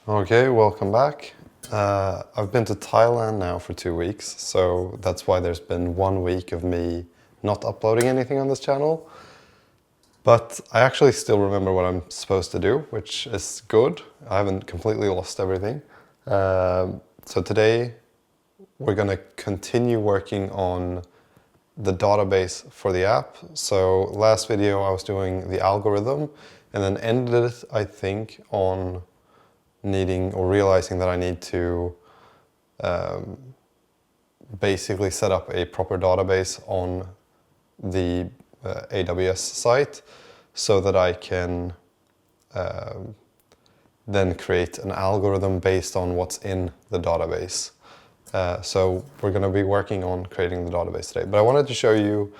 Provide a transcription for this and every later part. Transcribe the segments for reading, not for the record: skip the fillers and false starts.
Okay, welcome back. I've been to Thailand now for 2 weeks, so that's why there's been 1 week of me not uploading anything on this channel. But I actually still remember what I'm supposed to do, which is good. I haven't completely lost everything. So today we're going to continue working on the database for the app. So last video I was doing the algorithm and then ended it, I think, on needing or realizing that I need to basically set up a proper database on the AWS site so that I can then create an algorithm based on what's in the database. So we're going to be working on creating the database today. But I wanted to show you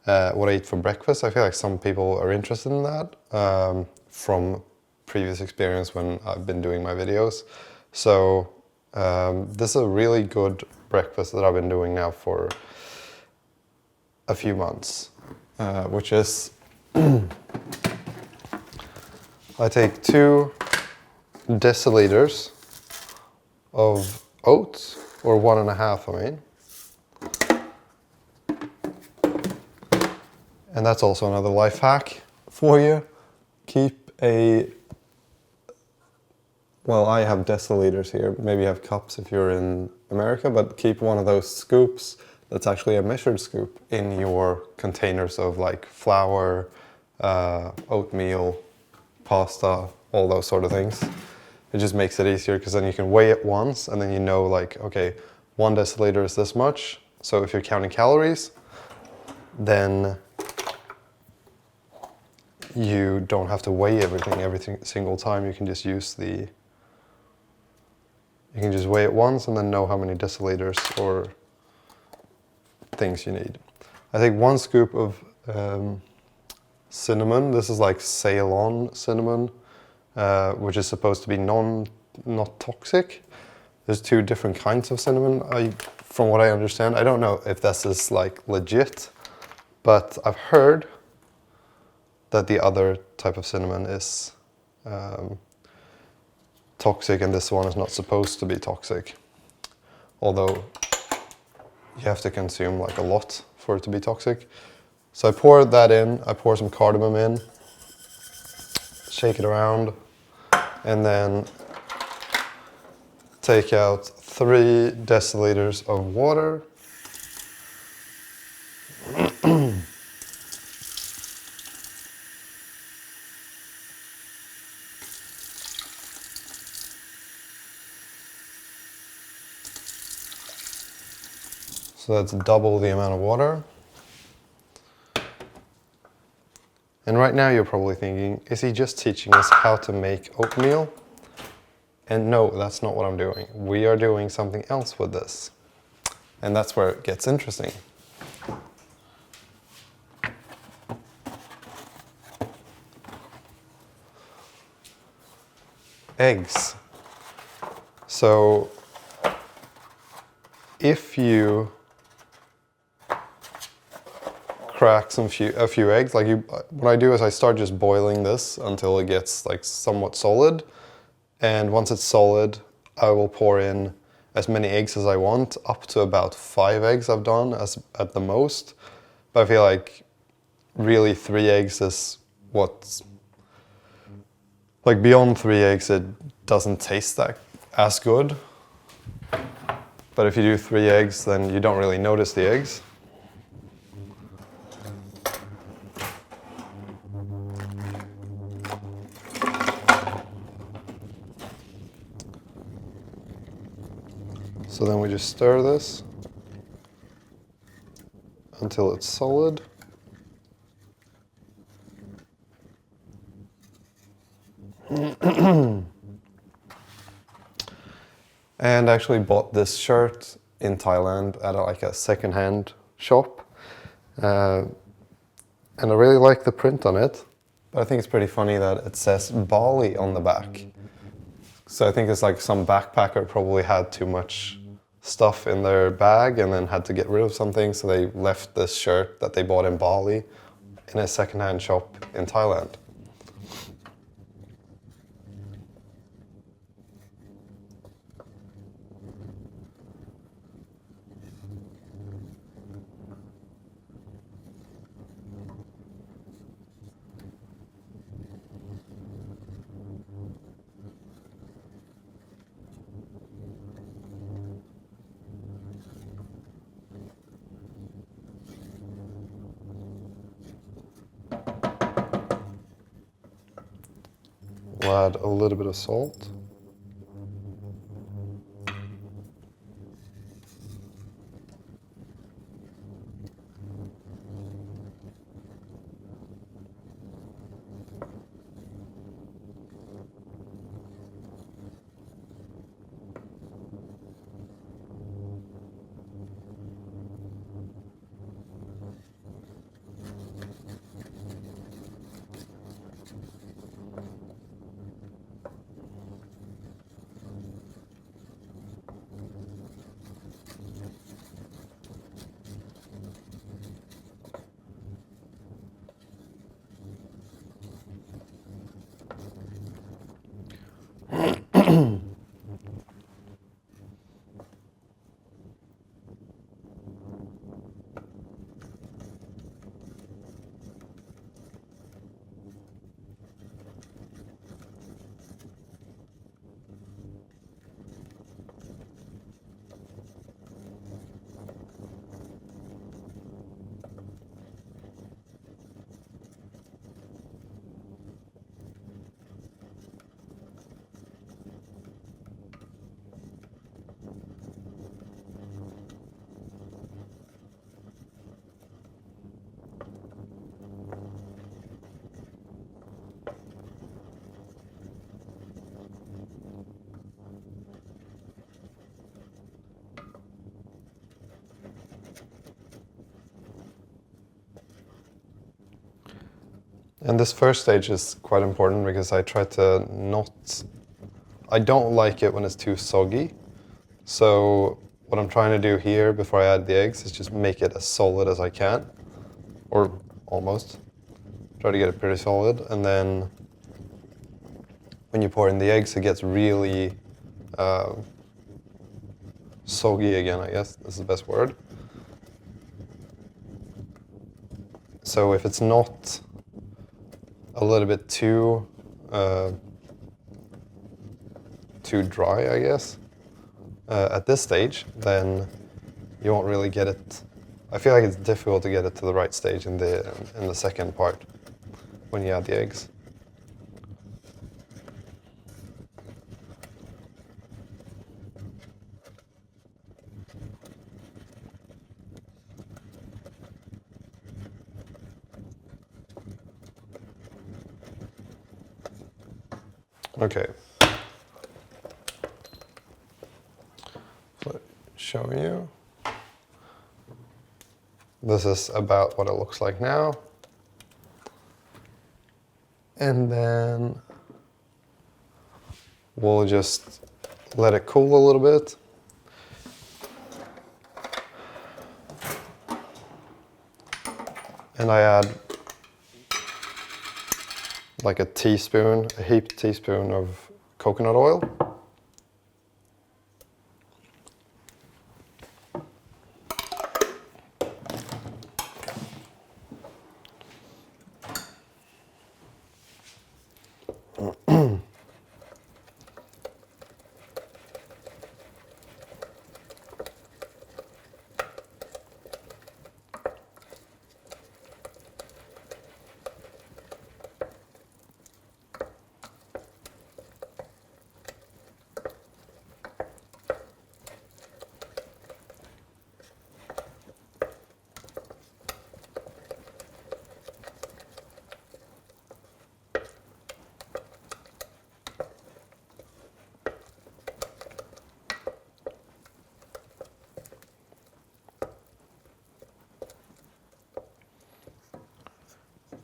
what I ate for breakfast. I feel like some people are interested in that from previous experience when I've been doing my videos. So this is a really good breakfast that I've been doing now for a few months, which is I take 2 deciliters of oats, or 1.5, I mean. And that's also another life hack for you. Keep well, I have deciliters here. Maybe you have cups if you're in America, but keep one of those scoops that's actually a measured scoop in your containers of like flour, oatmeal, pasta, all those sort of things. It just makes it easier because then you can weigh it once and then you know like, okay, 1 deciliter is this much. So if you're counting calories, then you don't have to weigh everything every single time. You can just use you can just weigh it once and then know how many deciliters or things you need. I take 1 scoop of cinnamon. This is like Ceylon cinnamon, which is supposed to be not toxic. There's 2 different kinds of cinnamon, from what I understand. I don't know if this is like legit, but I've heard that the other type of cinnamon is toxic and this one is not supposed to be toxic. Although you have to consume like a lot for it to be toxic. So I pour that in, I pour some cardamom in, shake it around, and then take out 3 deciliters of water. So that's double the amount of water. And right now you're probably thinking, is he just teaching us how to make oatmeal? And no, that's not what I'm doing. We are doing something else with this. And that's where it gets interesting. Eggs. So if you crack a few eggs, like what I do is I start just boiling this until it gets like somewhat solid. And once it's solid, I will pour in as many eggs as I want, up to about 5 eggs I've done at the most. But I feel like really 3 eggs is what's, like beyond 3 eggs it doesn't taste that as good. But if you do 3 eggs, then you don't really notice the eggs. So then we just stir this until it's solid. And I actually bought this shirt in Thailand at like a second-hand shop. And I really like the print on it. But I think it's pretty funny that it says Bali on the back. So I think it's like some backpacker probably had too much stuff in their bag and then had to get rid of something, so they left this shirt that they bought in Bali in a second-hand shop in Thailand. I'll add a little bit of salt. And this first stage is quite important because I try to not... I don't like it when it's too soggy. So what I'm trying to do here before I add the eggs is just make it as solid as I can. Or almost. Try to get it pretty solid. And then when you pour in the eggs, it gets really soggy again, I guess. This is the best word. So if it's not a little bit too dry, I guess, at this stage, then you won't really get it. I feel like it's difficult to get it to the right stage in the second part when you add the eggs. Okay. So, show you. This is about what it looks like now. And then we'll just let it cool a little bit. And I add like a heaped teaspoon of coconut oil.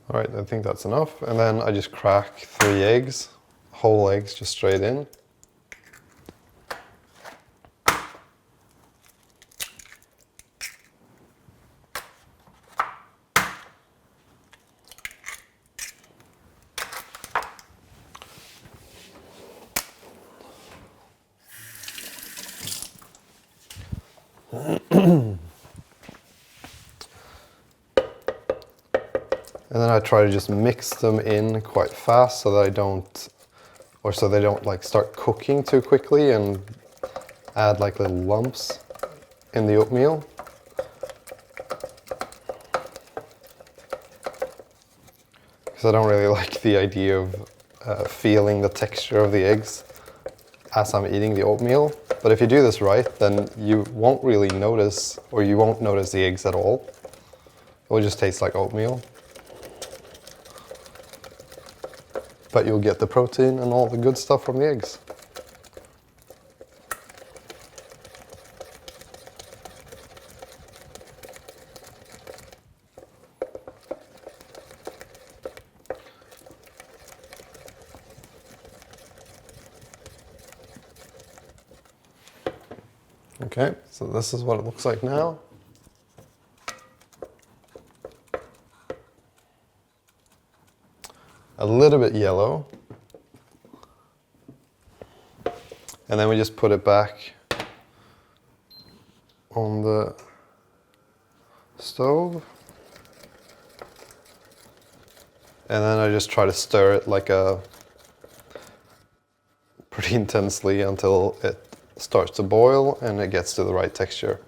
All right, I think that's enough. And then I just crack 3 eggs, whole eggs, just straight in. And then I try to just mix them in quite fast so that so they don't like start cooking too quickly and add like little lumps in the oatmeal. Because I don't really like the idea of feeling the texture of the eggs as I'm eating the oatmeal. But if you do this right, then you won't really notice, or you won't notice the eggs at all. It will just taste like oatmeal. But you'll get the protein and all the good stuff from the eggs. Okay, so this is what it looks like now. A little bit yellow. And then we just put it back on the stove. And then I just try to stir it like pretty intensely until it starts to boil and it gets to the right texture.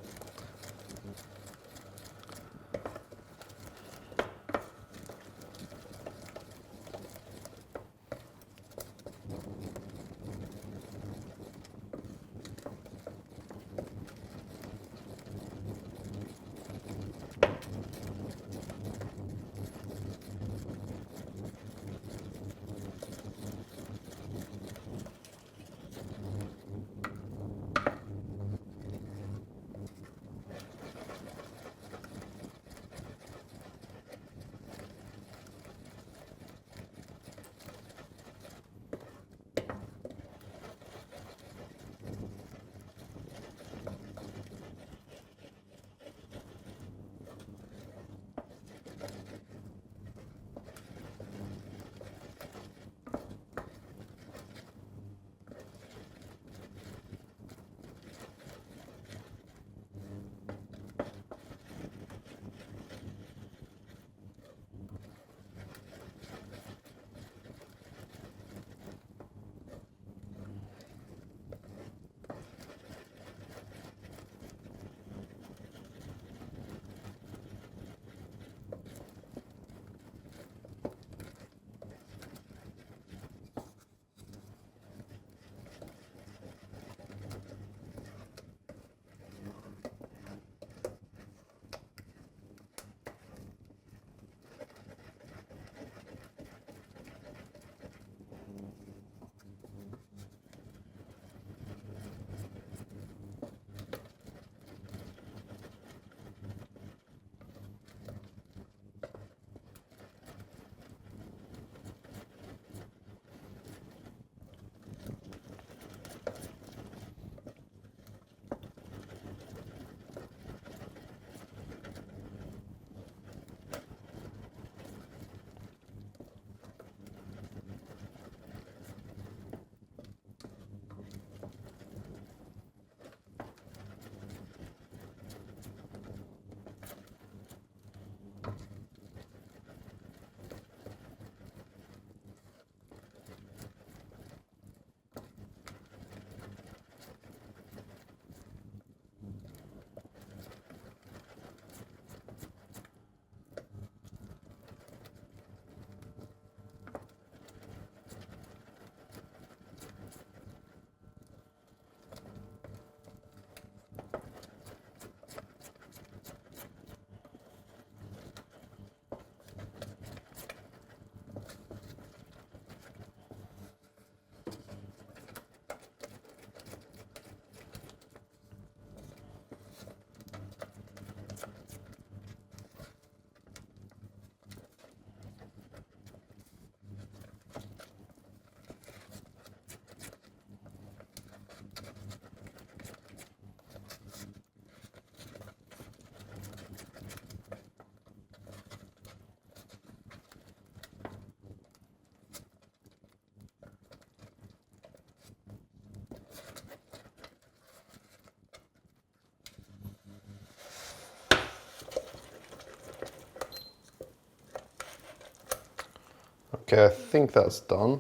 Okay, I think that's done.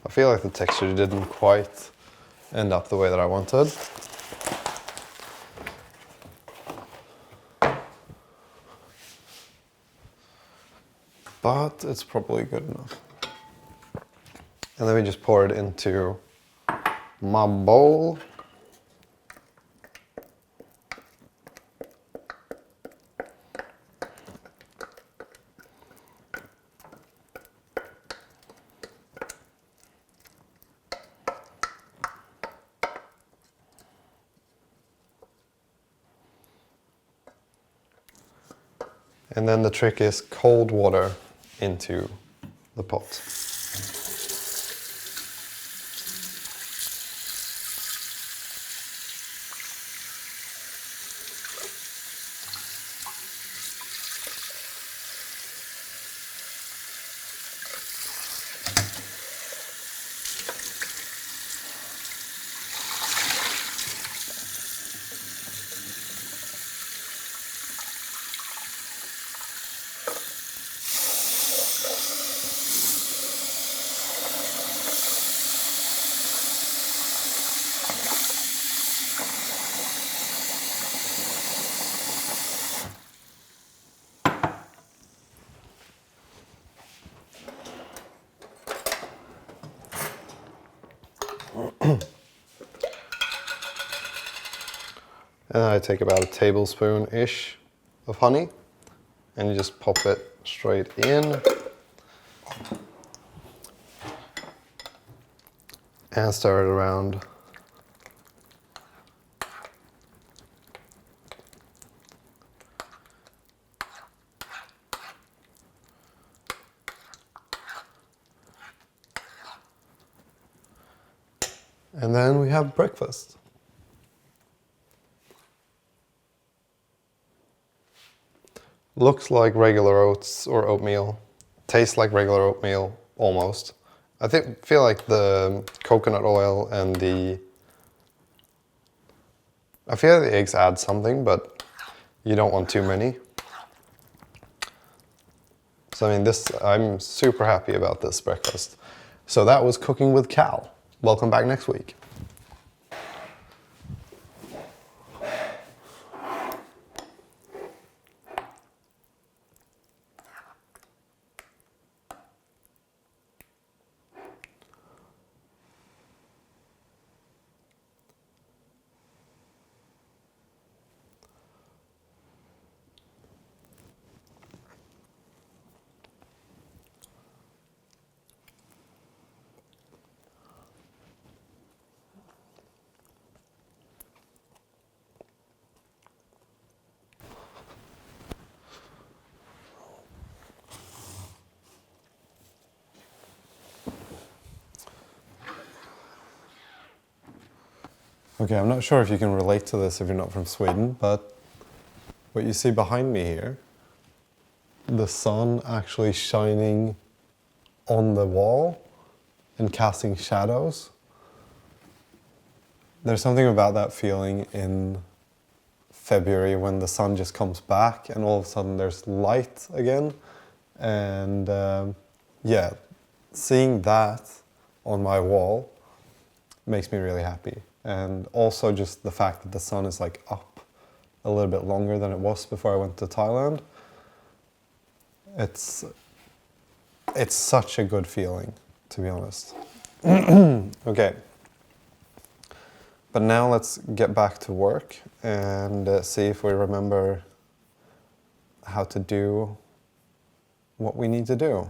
I feel like the texture didn't quite end up the way that I wanted. But it's probably good enough. And then we just pour it into my bowl. And then the trick is cold water into the pot. And I take about a tablespoon-ish of honey and you just pop it straight in. And stir it around. And then we have breakfast. Looks like regular oats or oatmeal. Tastes like regular oatmeal, almost. Feel like the coconut oil and I feel like the eggs add something, but you don't want too many. So I mean, I'm super happy about this breakfast. So that was Cooking with Cal. Welcome back next week. Okay, I'm not sure if you can relate to this if you're not from Sweden, but what you see behind me here, the sun actually shining on the wall and casting shadows. There's something about that feeling in February when the sun just comes back and all of a sudden there's light again. And yeah, seeing that on my wall makes me really happy. And also just the fact that the sun is like up a little bit longer than it was before I went to Thailand. It's such a good feeling, to be honest. Okay. But now let's get back to work and see if we remember how to do what we need to do.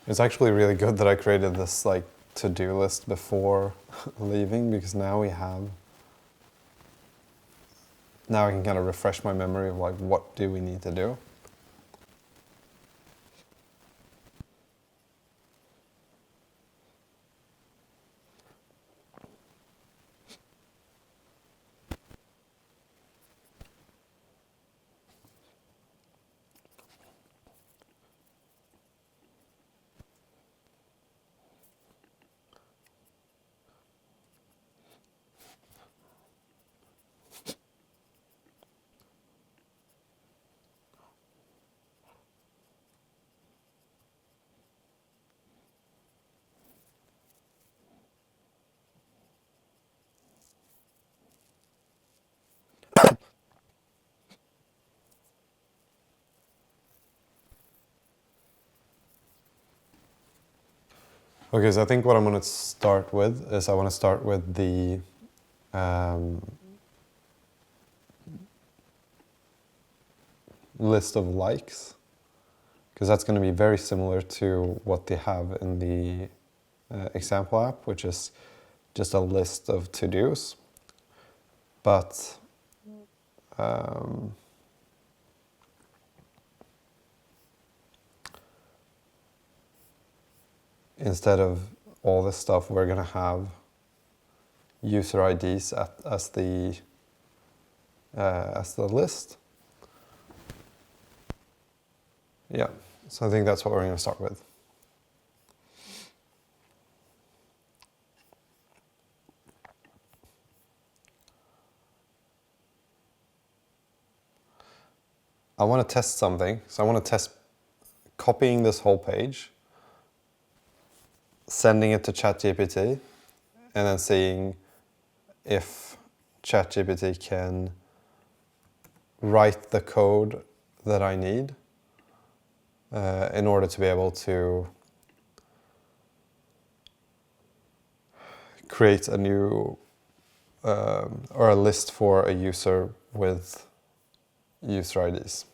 It's actually really good that I created this like to-do list before leaving, because now I can kind of refresh my memory of like what do we need to do. Okay, so I think what I'm going to start with is I want to start with the list of likes, because that's going to be very similar to what they have in the example app, which is just a list of to-dos. But instead of all this stuff, we're going to have user IDs as the list. Yeah, so I think that's what we're going to start with. I want to test something, so I want to test copying this whole page, sending it to ChatGPT, and then seeing if ChatGPT can write the code that I need in order to be able to create a new or a list for a user with user IDs.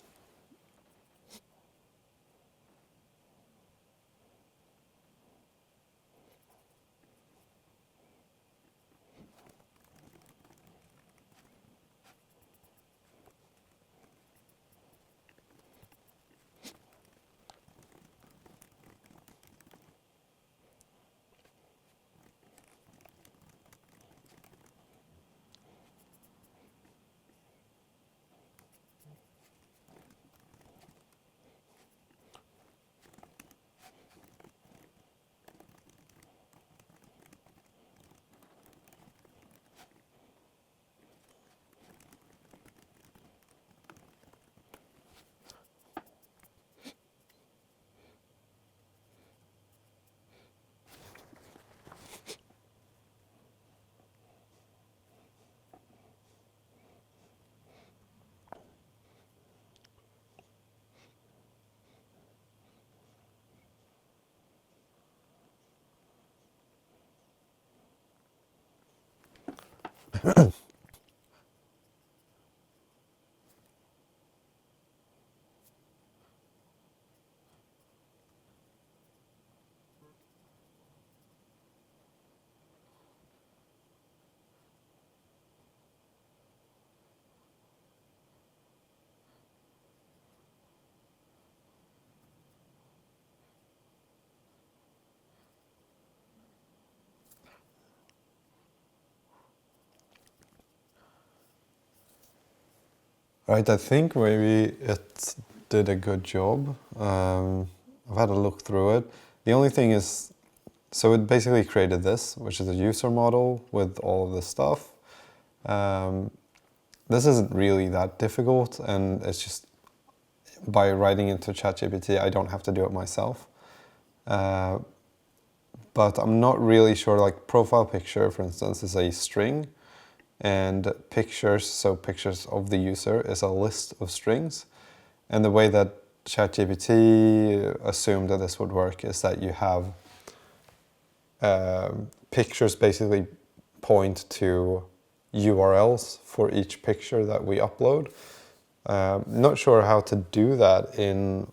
Right, I think maybe it did a good job. I've had a look through it. The only thing is, so it basically created this, which is a user model with all of this stuff. This isn't really that difficult, and it's just by writing into ChatGPT, I don't have to do it myself. But I'm not really sure, like profile picture, for instance, is a string, and pictures, so pictures of the user, is a list of strings. And the way that ChatGPT assumed that this would work is that you have pictures basically point to URLs for each picture that we upload. Not sure how to do that in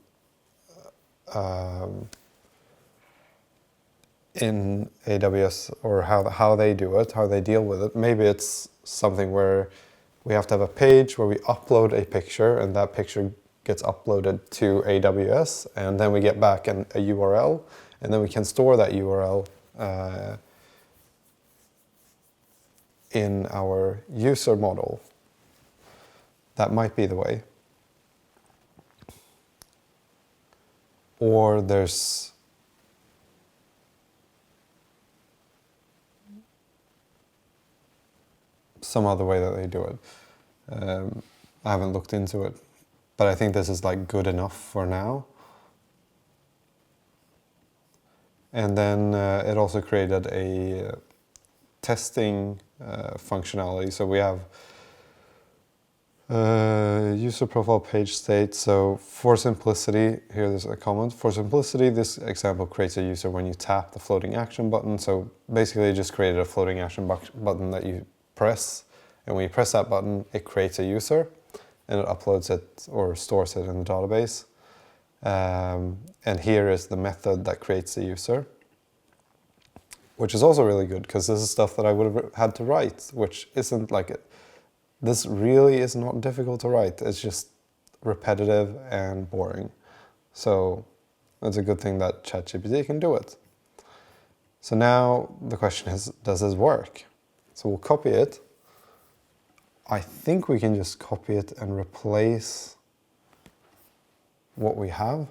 AWS, or how they do it, how they deal with it. Maybe it's something where we have to have a page where we upload a picture, and that picture gets uploaded to AWS, and then we get back a URL, and then we can store that URL in our user model. That might be the way. Or there's some other way that they do it. I haven't looked into it, but I think this is like good enough for now. And then it also created a testing functionality. So we have User profile page state. So for simplicity, here there's a comment. For simplicity, this example creates a user when you tap the floating action button. So basically, it just created a floating action button that you press. And when you press that button, it creates a user and it uploads it or stores it in the database. And here is the method that creates the user, which is also really good because this is stuff that I would have had to write, which isn't like it. This really is not difficult to write. It's just repetitive and boring. So it's a good thing that ChatGPT can do it. So now the question is, does this work? So we'll copy it. I think we can just copy it and replace what we have.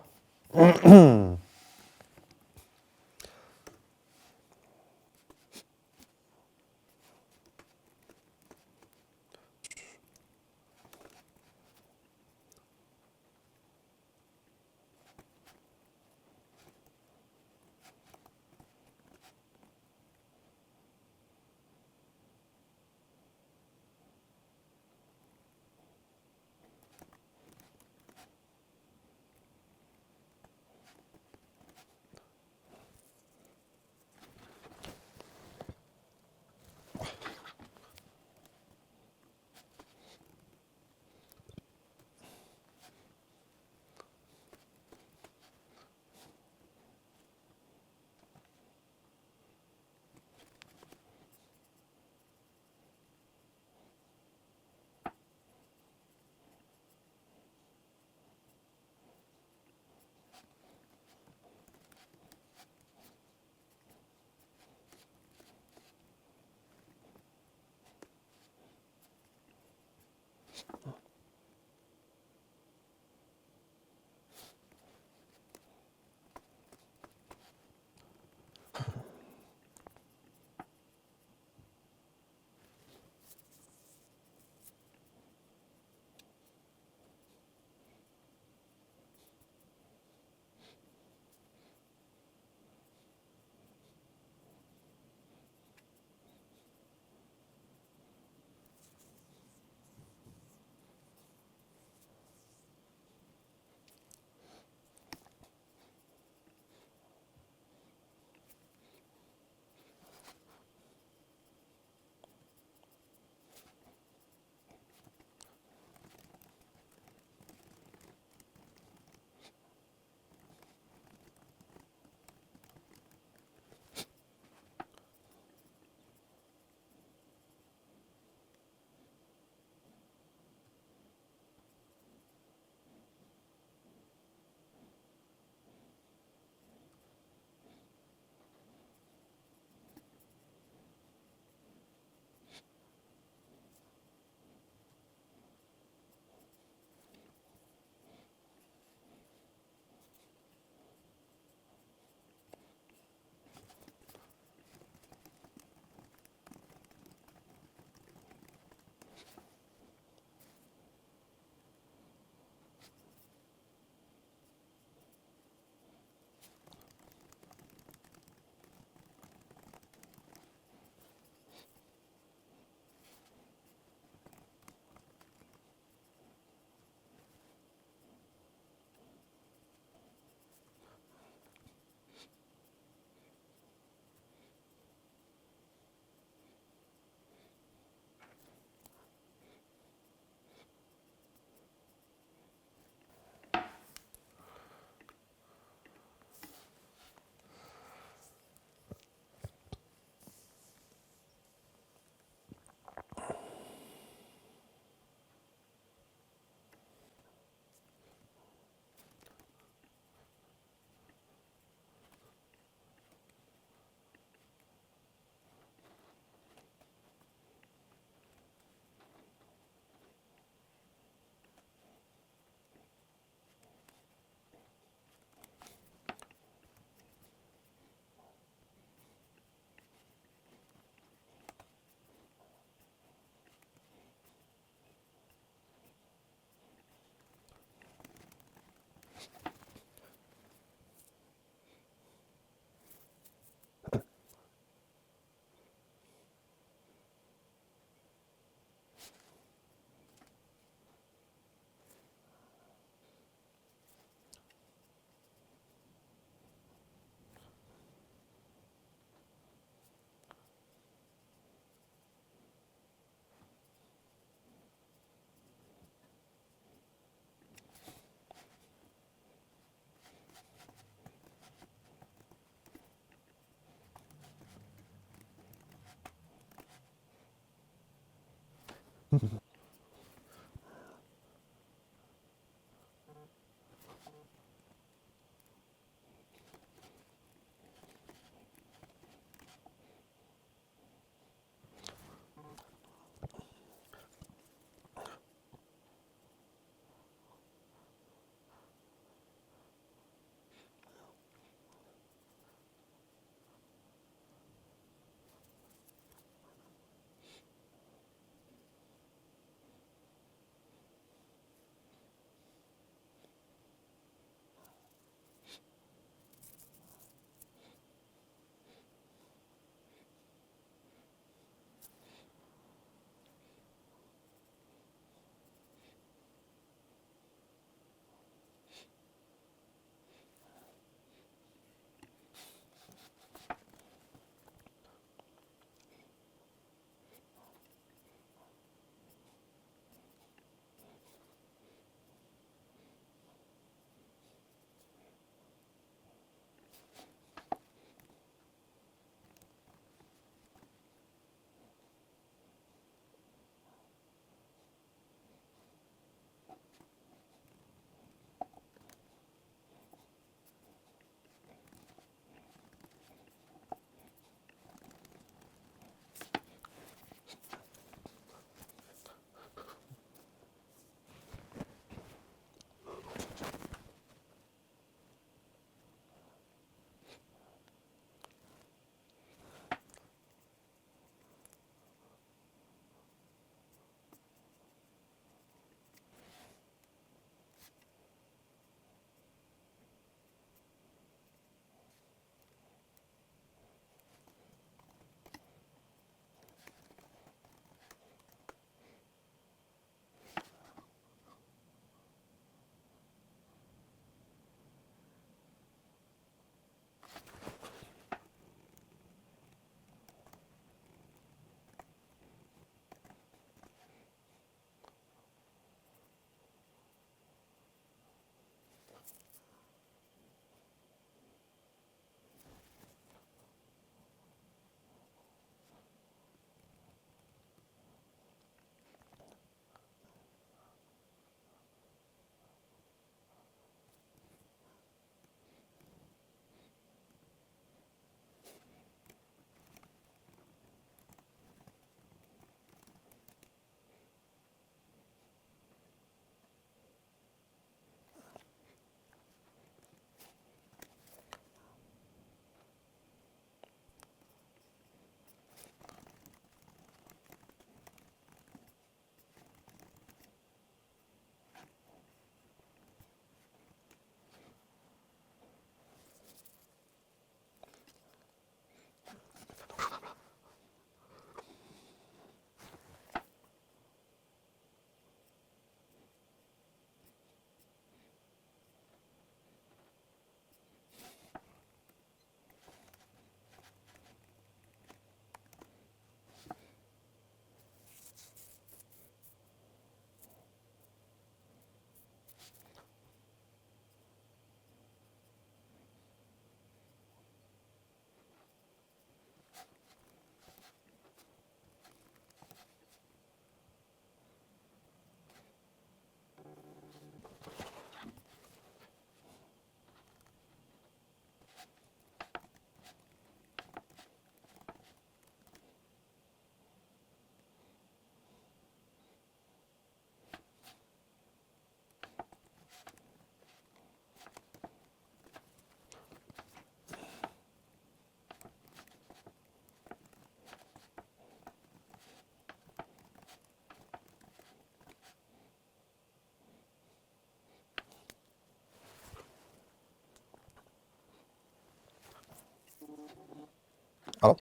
Oh.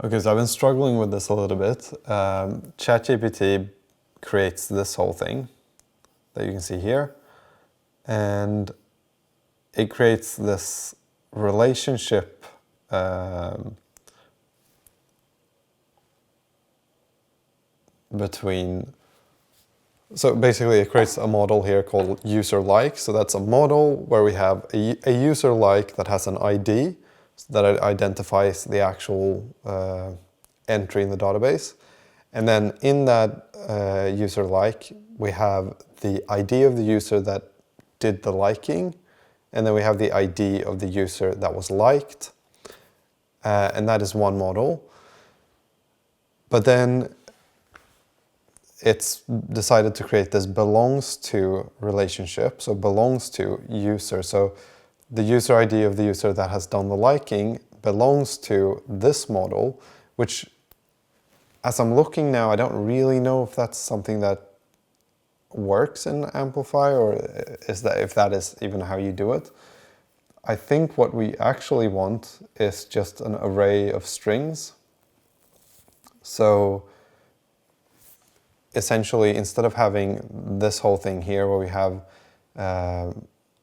Okay, so I've been struggling with this a little bit. ChatGPT creates this whole thing that you can see here. And it creates this relationship between. So basically, it creates a model here called user like. So that's a model where we have a user like that has an ID that identifies the actual entry in the database. And then in that user like, we have the ID of the user that did the liking. And then we have the ID of the user that was liked. And that is one model. But then it's decided to create this belongs to relationship. So belongs to user. So the user ID of the user that has done the liking belongs to this model, which as I'm looking now, I don't really know if that's something that works in Amplify, or is that if that is even how you do it. I think what we actually want is just an array of strings. So essentially, instead of having this whole thing here where we have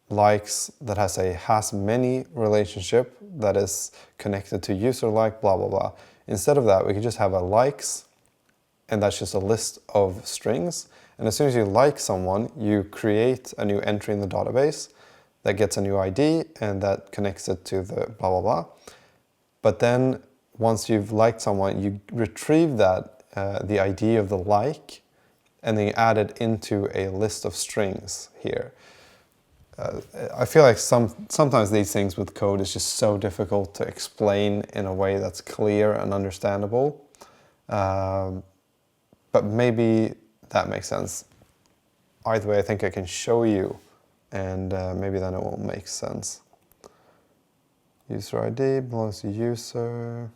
likes that has many relationship that is connected to user like, blah, blah, blah. Instead of that, we could just have a likes, and that's just a list of strings. And as soon as you like someone, you create a new entry in the database that gets a new ID and that connects it to the blah, blah, blah. But then once you've liked someone, you retrieve that, the ID of the like, and then you add it into a list of strings here. I feel like sometimes these things with code is just so difficult to explain in a way that's clear and understandable. But maybe that makes sense. Either way, I think I can show you, and maybe then it will make sense. User ID belongs to user.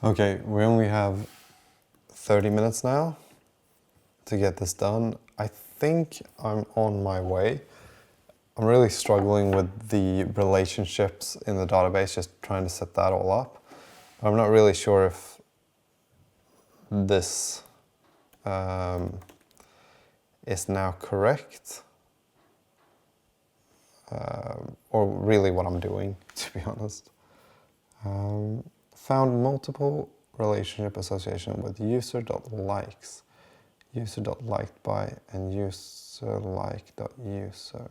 Okay, we only have 30 minutes now to get this done. I think I'm on my way. I'm really struggling with the relationships in the database, just trying to set that all up. I'm not really sure if this is now correct, or really what I'm doing, to be honest. Found multiple relationship association with user.likes, user.liked by, and user.like.user.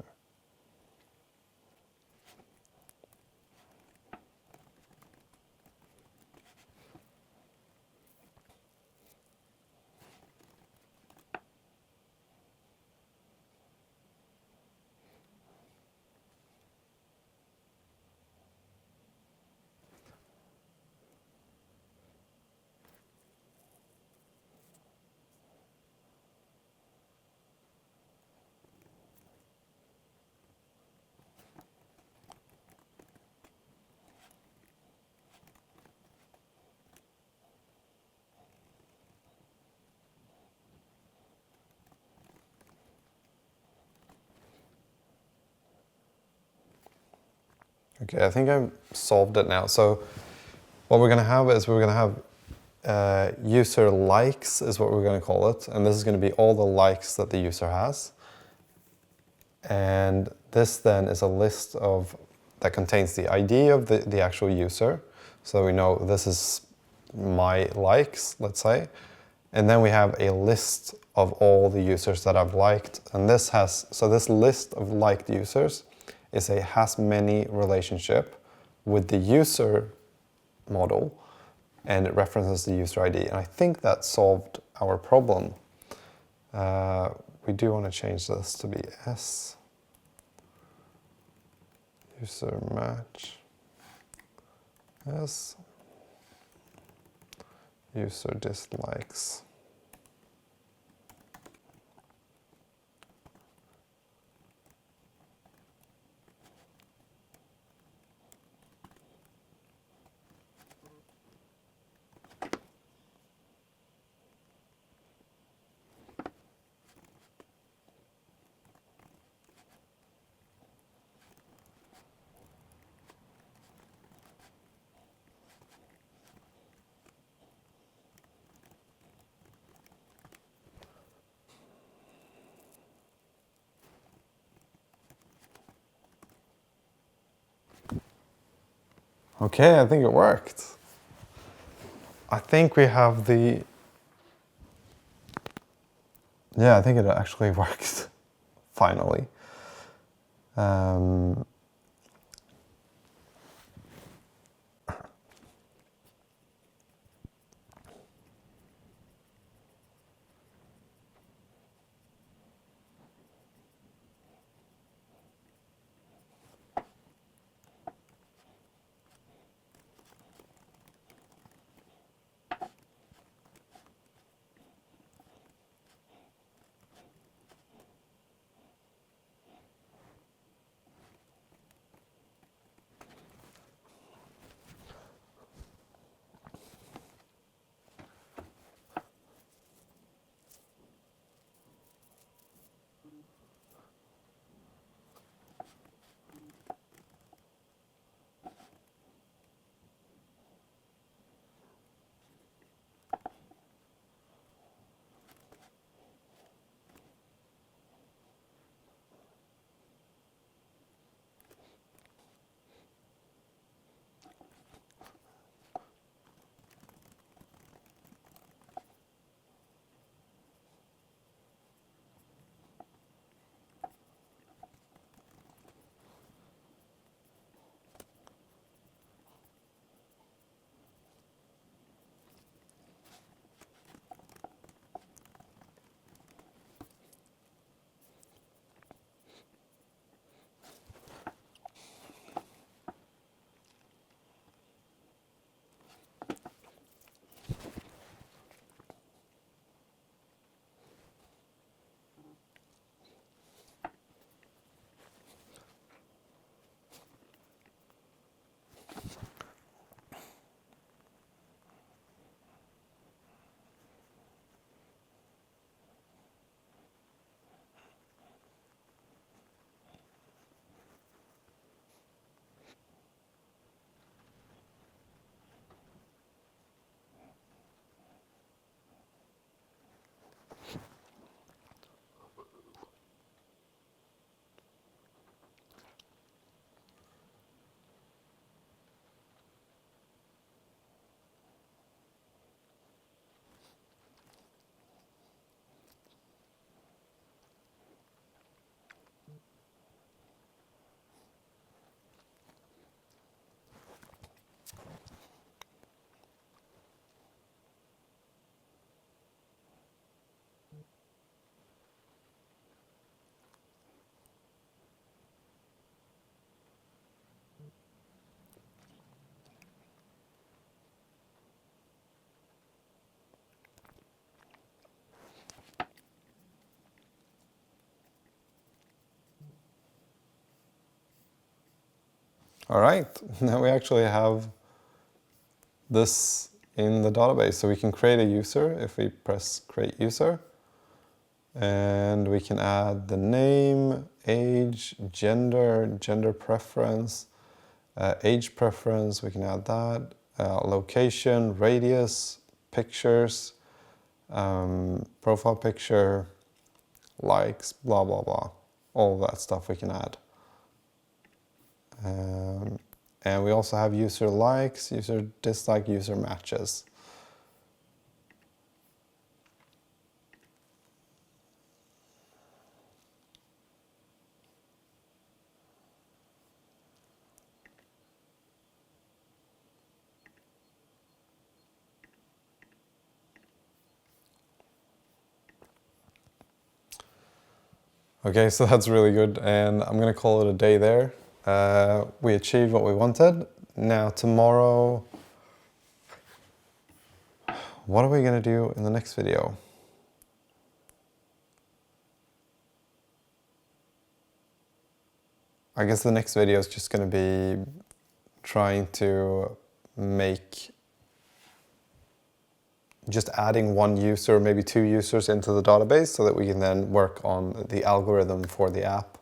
Okay, I think I've solved it now. So what we're going to have is we're going to have user likes is what we're going to call it. And this is going to be all the likes that the user has. And this then is a list of that contains the ID of the actual user. So we know this is my likes, let's say. And then we have a list of all the users that I've liked. And this list of liked users is a has many relationship with the user model, and it references the user ID. And I think that solved our problem. We do want to change this to be S. User match S. User dislikes. Okay, I think it worked. I think we have the... Yeah, I think it actually worked, finally. All right, now we actually have this in the database. So we can create a user if we press create user. And we can add the name, age, gender preference, age preference, we can add that, location, radius, pictures, profile picture, likes, blah, blah, blah. All that stuff we can add. And we also have user likes, user dislike, user matches. Okay, so that's really good, and I'm gonna call it a day there. We achieved what we wanted. Now tomorrow, what are we gonna do in the next video? I guess the next video is just gonna be trying to make just adding one user, maybe two users into the database so that we can then work on the algorithm for the app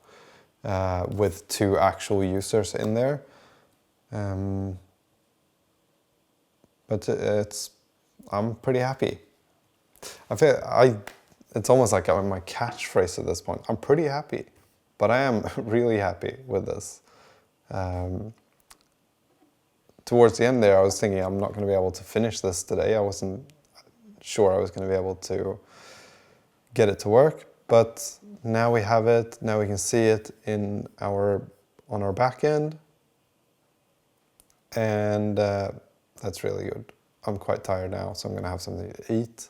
with two actual users in there. But I'm pretty happy. It's almost like my catchphrase at this point. I'm pretty happy, but I am really happy with this. Towards the end there, I was thinking I'm not going to be able to finish this today. I wasn't sure I was going to be able to get it to work, but now we have it. Now we can see it on our back end, and that's really good. I'm quite tired now, so I'm going to have something to eat,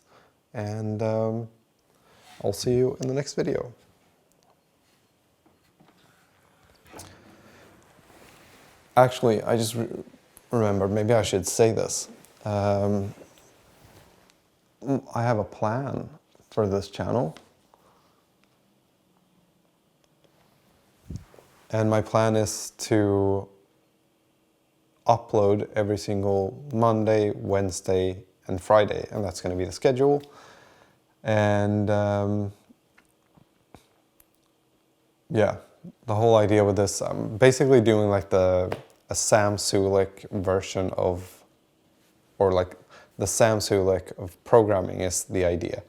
and I'll see you in the next video. Actually, I just remembered, maybe I should say this. I have a plan for this channel. And my plan is to upload every single Monday, Wednesday, and Friday. And that's going to be the schedule. And yeah, the whole idea with this, I'm basically doing like a Sam Sulek version of, or like the Sam Sulek of programming is the idea.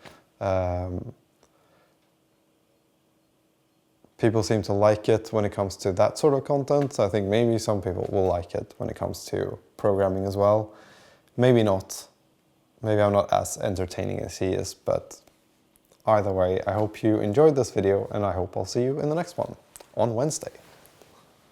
People seem to like it when it comes to that sort of content. So I think maybe some people will like it when it comes to programming as well. Maybe not. Maybe I'm not as entertaining as he is, but either way, I hope you enjoyed this video and I hope I'll see you in the next one on Wednesday.